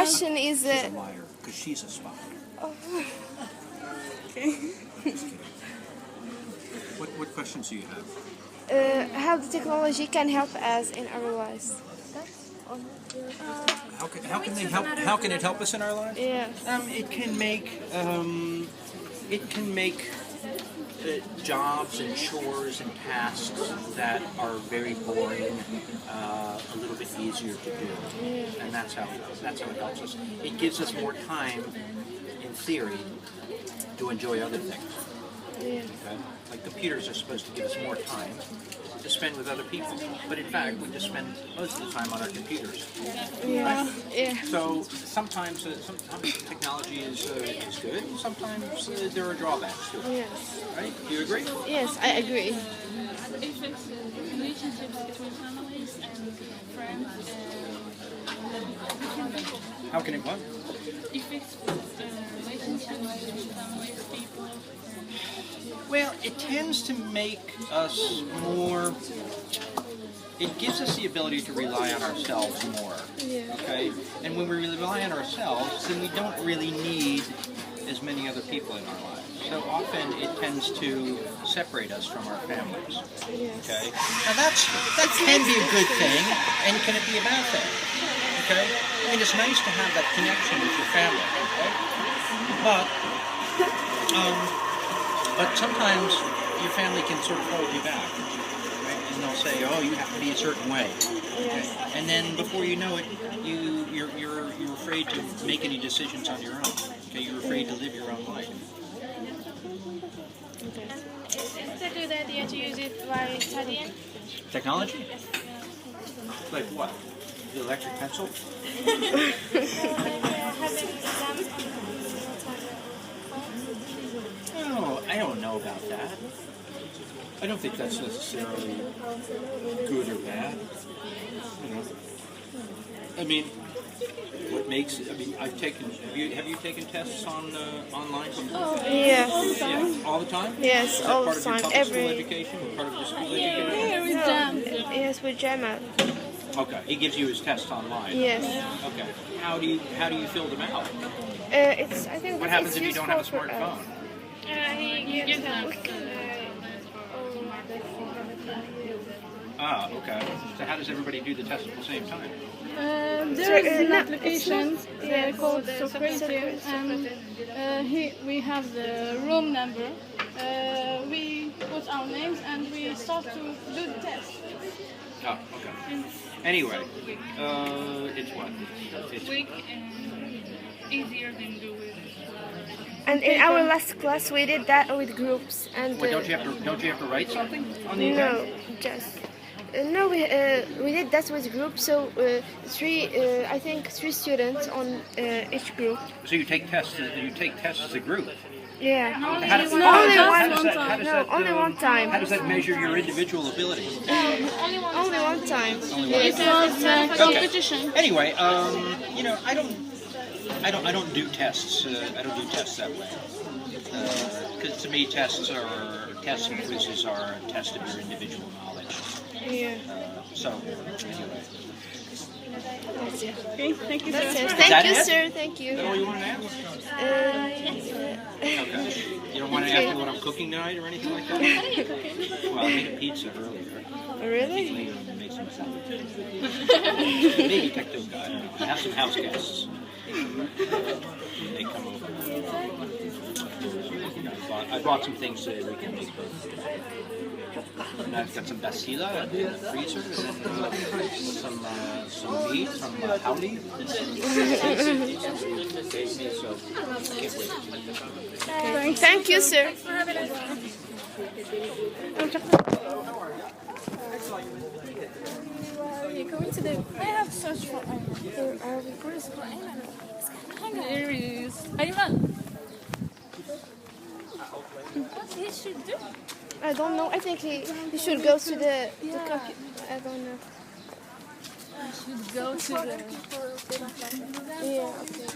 question is... She's a liar, because she's a spy. Okay. What questions do you have? how the technology can help us in our lives. How can it help us in our lives? Yes. It can make jobs and chores and tasks that are very boring a little bit easier to do, and that's how it helps us. It gives us more time, in theory, to enjoy other things. Yeah. Okay? Like computers are supposed to give us more time to spend with other people, but in fact we just spend most of the time on our computers. Yeah. Right? Yeah. So sometimes technology is good, and sometimes there are drawbacks to it. Yes. Right? Do you agree? Yes, I agree. It affects relationships between families and friends and different people. How can it what? It affects relationships between families, people. Well, it tends to make us more. It gives us the ability to rely on ourselves more. Yeah. Okay? And when we rely on ourselves, then we don't really need as many other people in our lives. So often it tends to separate us from our families. Yes. Okay? Now that can be a good thing, and can it be a bad thing? Okay? I mean, it's nice to have that connection with your family. Okay? But sometimes your family can sort of hold you back, right? And they'll say, "Oh, you have to be a certain way," okay? And then before you know it, you're afraid to make any decisions on your own. Okay, you're afraid to live your own life. Is it a good idea to use it while studying? Technology? Like what? The electric pencil? Having exams? Oh, I don't know about that. I don't think that's necessarily good or bad. You know, I mean, what makes? I mean, Have you taken tests on online before? Yes. Yeah, all the time. Yes, Is that all part the of your time. public school education or part of your school education? Yes, with Gemma. Okay, he gives you his tests online. Yes. Okay. How do you fill them out? It's. I think. What that happens it's if you don't have a useful for us. smartphone? He gives them. Ah, okay. So how does everybody do the test at the same time? There is an application called Socrative, and we have the room number. We put our names and we start to do the test. Oh, okay. Anyway, it's what? It's Quick and easier than do it. And in our last class, we did that with groups. And What, don't you have to write something on the no, exam? just no. We did that with groups. So I think three students on each group. So you take tests. You take tests as a group. Yeah. Only How does one that, only one time. How does that measure your individual ability? Only one time. It was a competition. Anyway, you know, I don't do tests. I don't do tests that way. Because to me, tests and quizzes are a test of your individual knowledge. Yeah. So anyway, Okay, thank you, That's sir. it. that Thank you, it? sir. Thank you. is that all you wanted to ask? Okay. You don't want to ask me what I'm cooking tonight or anything like that? Well, I made a pizza earlier. Really? Later, and make some salad. Maybe Tektuka, I don't know. I have some house guests. They come over. I brought some things so we can make both. And I've got some basila in the freezer, and some meat, some howdy. So, can't wait. Thank you, sir. You're going to the... I have searched for Ayman. Where is Ayman? There he is. Ayman! What he should do? I don't know. I think he should go to the computer. I don't know. Should go to the... Yeah. Okay.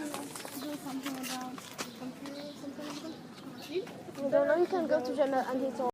Do something about computer, something like that. I don't know. You can go to Gemma and he told.